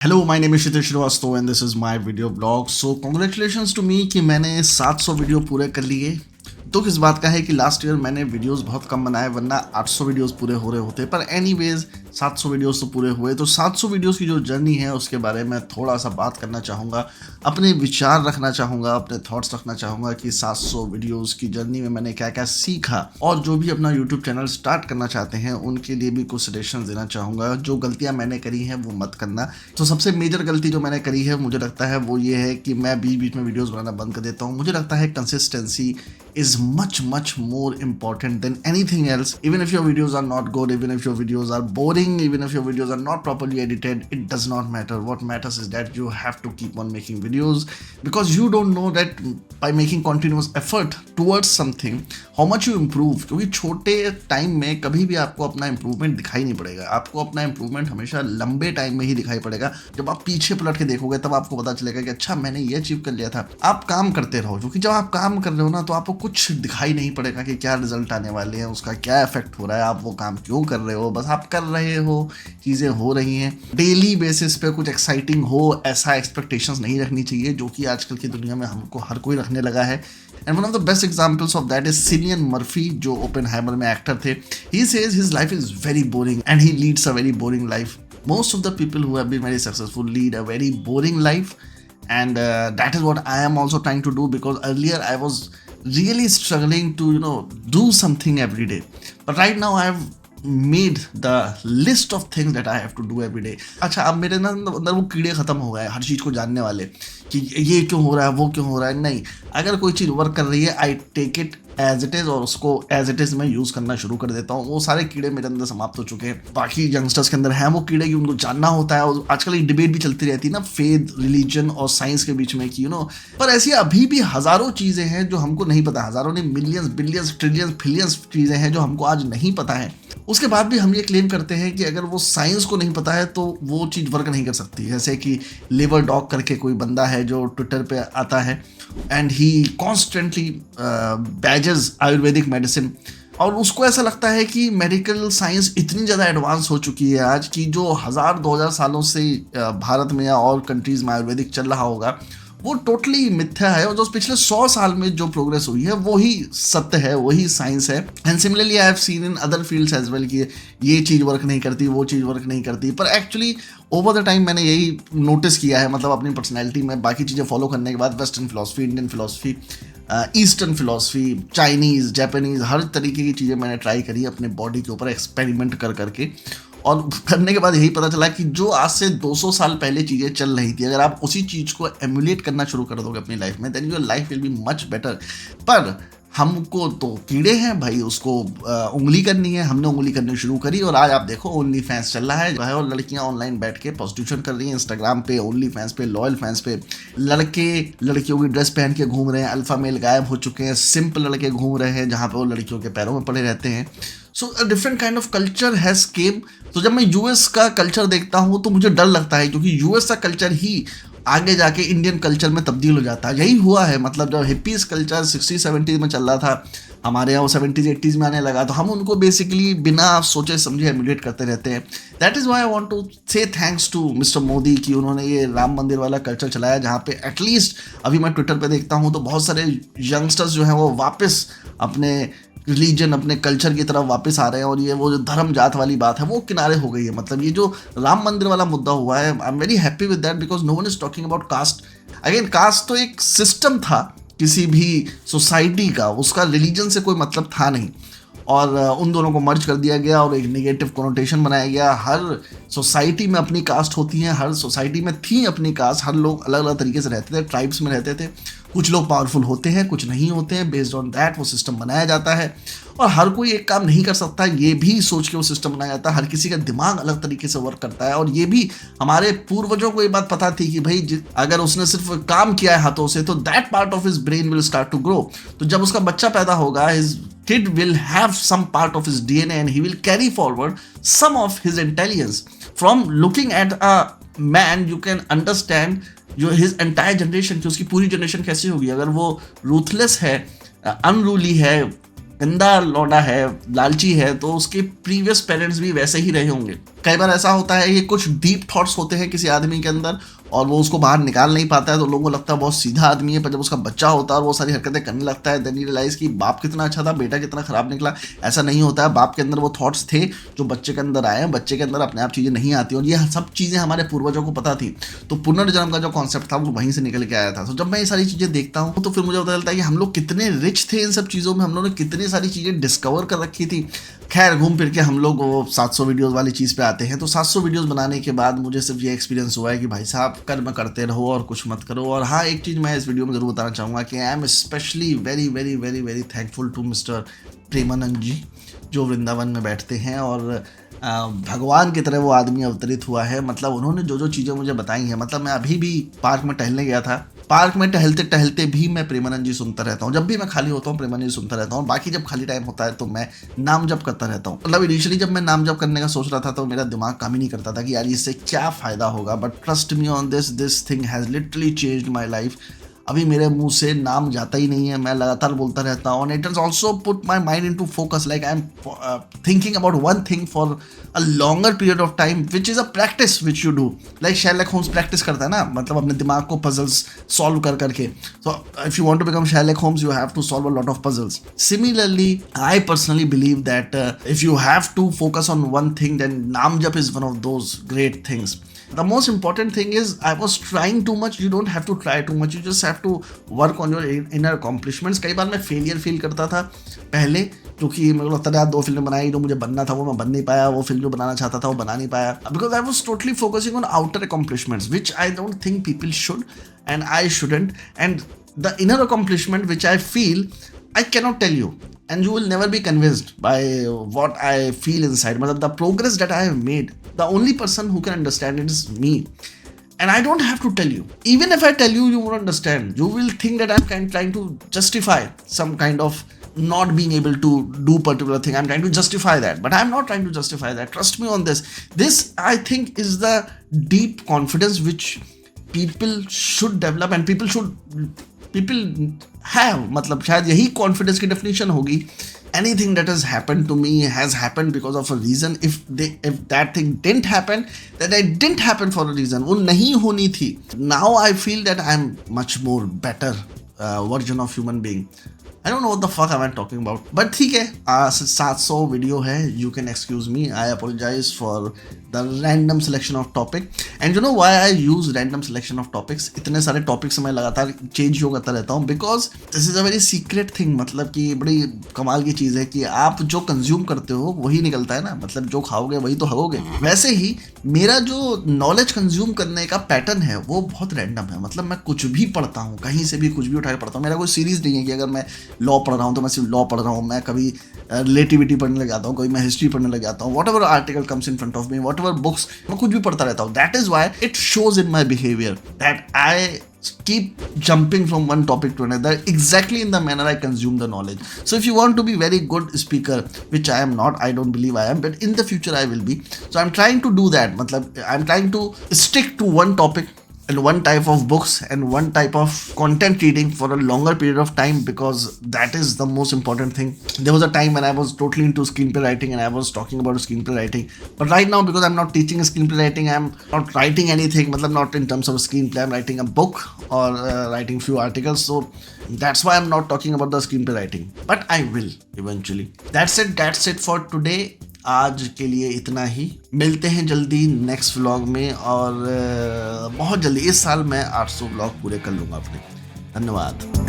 Hello my name is Kshitij Srivastava and this is my video blog. So congratulations to me कि मैंने 700 video पूरे कर लिए। दुख इस बात का है कि लास्ट ईयर मैंने वीडियोस बहुत कम बनाए, वरना 800 वीडियोस पूरे हो रहे होते। पर एनीवेज 700 वीडियोस तो पूरे हुए। तो 700 वीडियोस की जो जर्नी है उसके बारे में थोड़ा सा बात करना चाहूँगा, अपने विचार रखना चाहूँगा, अपने थॉट्स रखना चाहूँगा कि 700 वीडियोस की जर्नी में मैंने क्या क्या सीखा, और जो भी अपना यूट्यूब चैनल स्टार्ट करना चाहते हैं उनके लिए भी कुछ सजेशन देना चाहूँगा। जो गलतियाँ मैंने करी हैं वो मत करना। तो सबसे मेजर गलती जो मैंने करी है मुझे लगता है वो ये है कि मैं बीच बीच में वीडियोज़ बनाना बंद कर देता हूँ। मुझे लगता है consistency is much more important than anything else. Even if your videos are not good, even if your videos are boring, even if your videos are not properly edited, it does not matter. What matters is that you have to keep on making videos, because you don't know that by making continuous effort towards something how much you improve. क्योंकि छोटे time में कभी भी आपको अपना improvement दिखाई नहीं पड़ेगा। आपको अपना इम्प्रूवमेंट हमेशा लंबे टाइम में ही दिखाई पड़ेगा। जब आप पीछे पलट के देखोगे तब आपको पता चलेगा कि अच्छा मैंने ये अचीव कर लिया था। आप काम करते रहो, क्योंकि जब आप काम कर रहे हो ना तो आपको कुछ दिखाई नहीं पड़ेगा कि क्या रिजल्ट आने वाले हैं, उसका क्या इफेक्ट हो रहा है, आप वो काम क्यों कर रहे हो। बस आप कर रहे हो, चीज़ें हो रही हैं। डेली बेसिस पे कुछ एक्साइटिंग हो ऐसा एक्सपेक्टेशंस नहीं रखनी चाहिए, जो कि आजकल की दुनिया में हमको हर कोई रखने लगा है। And one of the best examples of that is Cillian Murphy, जो ओपेनहाइमर में एक्टर थे। He says his life is very boring and he leads a very boring life. Most of the people who have been very successful lead a very boring life, and that is what I am also trying to do, because earlier I was really struggling to do something every day, but right now I have made the list of things that I have to do every day. अच्छा, अब मेरे अंदर वो कीड़े खत्म हो गए हर चीज़ को जानने वाले, कि ये क्यों हो रहा है, वो क्यों हो रहा है। नहीं, अगर कोई चीज़ वर्क कर रही है I take it as it is, और उसको एज इट इज़ मैं यूज़ करना शुरू कर देता हूँ। वो सारे कीड़े मेरे अंदर समाप्त हो चुके हैं। बाकी यंगस्टर्स के अंदर हैं वो कीड़े कि उनको जानना होता है, और आजकल एक डिबेट भी चलती रहती है ना फेथ, रिलीजन और साइंस के बीच में कि पर ऐसी अभी भी हज़ारों चीज़ें हैं जो हमको नहीं पता। हज़ारों नहीं, मिलियंस, बिलियंस, ट्रिलियंस, फिलियंस चीज़ें हैं जो हमको आज नहीं पता है। उसके बाद भी हम ये क्लेम करते हैं कि अगर वो साइंस को नहीं पता है तो वो चीज़ वर्क नहीं कर सकती। जैसे कि लिवर डॉग करके कोई बंदा है जो ट्विटर पे आता है, and he constantly badges Ayurvedic medicine, और उसको ऐसा लगता है कि मेडिकल साइंस इतनी ज़्यादा एडवांस हो चुकी है आज की, जो 1000-2000 सालों से भारत में या और कंट्रीज़ में आयुर्वेदिक चल रहा होगा वो टोटली मिथ्या है। और जो पिछले 100 साल में जो प्रोग्रेस हुई है वही सत्य है, वही साइंस है। And similarly I have seen in other fields as well कि ये चीज़ वर्क नहीं करती, वो चीज़ वर्क नहीं करती। पर एक्चुअली ओवर द टाइम मैंने यही नोटिस किया है, मतलब अपनी पर्सनैलिटी में बाकी चीज़ें फॉलो करने के बाद, western philosophy, Indian philosophy, eastern philosophy, Chinese, Japanese, हर तरीके की चीज़ें मैंने ट्राई करी अपने बॉडी के ऊपर एक्सपेरिमेंट कर करके, और करने के बाद यही पता चला कि जो आज से 200 साल पहले चीज़ें चल रही थी, अगर आप उसी चीज़ को एमुलेट करना शुरू कर दोगे अपनी लाइफ में, then your life will be much better. पर हमको तो कीड़े हैं भाई, उसको उंगली करनी है। हमने उंगली करनी शुरू करी और आज आप देखो ओनली फैंस चल रहा है, और लड़कियां ऑनलाइन बैठ के प्रोस्टिट्यूशन कर रही हैं इंस्टाग्राम पे, ओनली फैंस पे, लॉयल फैंस पे। लड़के लड़कियों की ड्रेस पहन के घूम रहे हैं, अल्फा मेल गायब हो चुके हैं, सिंपल लड़के घूम रहे हैं जहाँ पे वो लड़कियों के पैरों में पड़े रहते हैं। So a different kind of culture has came. तो जब मैं यूएस का कल्चर देखता हूँ तो मुझे डर लगता है, क्योंकि यूएस का कल्चर ही आगे जाके इंडियन कल्चर में तब्दील हो जाता है। यही हुआ है, मतलब जब हिप्पीज कल्चर 60-70 में चल रहा था, हमारे यहाँ वो 70s-80s में आने लगा, तो हम उनको बेसिकली बिना सोचे समझे एमुलेट करते रहते हैं। That is why I want to say thanks to mister Modi कि उन्होंने ये राम मंदिर वाला कल्चर चलाया, जहाँ पे एटलीस्ट अभी मैं ट्विटर पे देखता हूँ तो बहुत सारे यंगस्टर्स जो हैं वो वापस अपने रिलीजन, अपने कल्चर की तरफ वापस आ रहे हैं, और ये वो जो धर्म जात वाली बात है वो किनारे हो गई है। मतलब ये जो राम मंदिर वाला मुद्दा हुआ है, I am very happy with that, because no one is talking about caste. Again, caste तो एक सिस्टम था किसी भी सोसाइटी का, उसका रिलीजन से कोई मतलब था नहीं, और उन दोनों को मर्ज कर दिया गया और एक नेगेटिव कोनोटेशन बनाया गया। हर सोसाइटी में अपनी कास्ट होती हैं, हर सोसाइटी में थी अपनी कास्ट, हर लोग अलग अलग तरीके से रहते थे, ट्राइब्स में रहते थे। कुछ लोग पावरफुल होते हैं, कुछ नहीं होते हैं, बेस्ड ऑन दैट वो सिस्टम बनाया जाता है। और हर कोई एक काम नहीं कर सकता, ये भी सोच के वो सिस्टम बनाया जाता है। हर किसी का दिमाग अलग तरीके से वर्क करता है, और ये भी हमारे पूर्वजों को ये बात पता थी कि भाई अगर उसने सिर्फ काम किया है हाथों से तो that part of his brain will start to grow. तो जब उसका बच्चा पैदा होगा, his kid will have some part of his DNA and he will carry forward some of his intelligence. From looking at a man you can understand जो his entire generation, कि उसकी पूरी जनरेशन कैसी होगी। अगर वो रूथलेस है, unruly है, गंदा लौंडा है, लालची है, तो उसके प्रीवियस पेरेंट्स भी वैसे ही रहे होंगे। कई बार ऐसा होता है कि कुछ डीप थॉट्स होते हैं किसी आदमी के अंदर और वो उसको बाहर निकाल नहीं पाता है, तो लोगों को लगता है बहुत सीधा आदमी है, पर जब उसका बच्चा होता है और वो सारी हरकतें करने लगता है, देन यू रियलाइज कि बाप कितना अच्छा था, बेटा कितना खराब निकला। ऐसा नहीं होता है, बाप के अंदर वो थॉट्स थे जो बच्चे के अंदर आए हैं, बच्चे के अंदर अपने आप चीज़ें नहीं आती, और ये सब चीज़ें हमारे पूर्वजों को पता थी। तो पुनर्जन्म का जो कॉन्सेप्ट था वो वहीं से निकल के आया था। तो जब मैं ये सारी चीज़ें देखता हूँ तो फिर मुझे पता चलता है कि हम लोग कितने रिच थे इन सब चीज़ों में, हम लोगों ने कितनी सारी चीज़ें डिस्कवर कर रखी थी। खैर घूम फिर के हम लोग वो 700 वीडियोस वाली चीज़ पे आते हैं। तो 700 वीडियोस बनाने के बाद मुझे सिर्फ ये एक्सपीरियंस हुआ है कि भाई साहब कर्म करते रहो और कुछ मत करो। और हाँ, एक चीज़ मैं इस वीडियो में ज़रूर बताना चाहूँगा कि I am specially very very very very thankful to mister Premanand ji, जो वृंदावन में बैठते हैं और भगवान की तरह वो आदमी अवतरित हुआ है। मतलब उन्होंने जो जो चीज़ें मुझे बताई हैं, मतलब मैं अभी भी पार्क में टहलने गया था, पार्क में टहलते टहलते भी मैं प्रेमानंद जी सुनता रहता हूँ। जब भी मैं खाली होता हूँ प्रेमानंद जी सुनता रहता हूँ। बाकी जब खाली टाइम होता है तो मैं नाम जप करता रहता हूँ। मतलब इनिशियली जब मैं नाम जप करने का सोच रहा था तो मेरा दिमाग काम ही नहीं करता था कि यार इससे क्या फ़ायदा होगा, but trust me on this thing has literally changed my life. अभी मेरे मुंह से नाम जाता ही नहीं है, मैं लगातार बोलता रहता हूँ। It has also put my mind in to focus, like I am thinking about one thing for a longer period of time, which is a practice which you do. Like Sherlock Holmes practice करता है ना, मतलब अपने दिमाग को puzzles solve कर करके। So if you want to become Sherlock Holmes you have to solve a lot of puzzles. Similarly I personally believe that if you have to focus on one thing then naam jap is one of those great things. The most important thing is I was trying too much. You don't have to try too much. You just have to work on your inner accomplishments. कई बार मैं failure feel करता था पहले, क्योंकि मेरे को लगता था 2 फिल्में बनाई, जो मुझे बनना था वो मैं बन नहीं पाया, वो फिल्म जो बनाना चाहता था वो बना नहीं पाया, because I was totally focusing on outer accomplishments which I don't think people should and I shouldn't. And the inner accomplishment which I feel I cannot tell you, and you will never be convinced by what I feel inside. मतलब the progress that I have made, the only person who can understand it is me, and I don't have to tell you. Even if I tell you, you won't understand. You will think that I'm trying to justify some kind of not being able to do particular thing. I'm trying to justify that, but I'm not trying to justify that. Trust me on this. This I think is the deep confidence which people should develop and people have. मतलब शायद यही confidence की definition होगी. Anything that has happened to me has happened because of a reason. If that thing didn't happen, then it didn't happen for a reason. वो नहीं होनी थी. Now I feel that I'm much more better version of human being. I don't know what the fuck am I talking about. But ठीक है, 700 video है. You can excuse me. I apologize for the random selection of topic. And you know why I use random selection of topics? इतने सारे topics मैं लगातार change हो करता रहता हूँ because this is a very secret thing. मतलब कि बड़ी कमाल की चीज़ है कि आप जो consume करते हो वही निकलता है ना. मतलब जो खाओगे वही तो खाओगे. वैसे ही मेरा जो knowledge consume करने का pattern है वो बहुत random है. मतलब मैं कुछ भी पढ़ता हूँ, कहीं से भी कुछ भी उठा के पढ़ता हूँ. मेरा कोई सीरीज़ नहीं है कि अगर मैं लॉ पढ़ रहा हूँ तो मैं सिर्फ लॉ पढ़ रहा हूँ. मैं कभी रिलेटिविटी पढ़ने लग जाता हूँ, कभी मैं हिस्ट्री पढ़ने लग जाता हूँ. What ever article comes in front of me, what ever books, मैं कुछ भी पढ़ता रहता हूँ. That is why it shows in my behaviour that I keep jumping from one topic to another exactly in the manner I consume the knowledge. So if you want to be very good speaker, which I am not, I don't believe I am, but in the future I will be. So I'm trying to do that. Matlab, I'm trying to stick to one topic and one type of books and one type of content reading for a longer period of time, because that is the most important thing. There was a time when I was totally into screenplay writing and I was talking about screenplay writing, but right now because I'm not teaching screenplay writing, I'm not writing anything, matlab not in terms of screenplay, I'm writing a book or writing few articles, so that's why I'm not talking about the screenplay writing, but I will eventually. That's it for today. आज के लिए इतना ही. मिलते हैं जल्दी next vlog में, और बहुत जल्दी इस साल मैं 800 व्लॉग पूरे कर लूँगा अपने. धन्यवाद.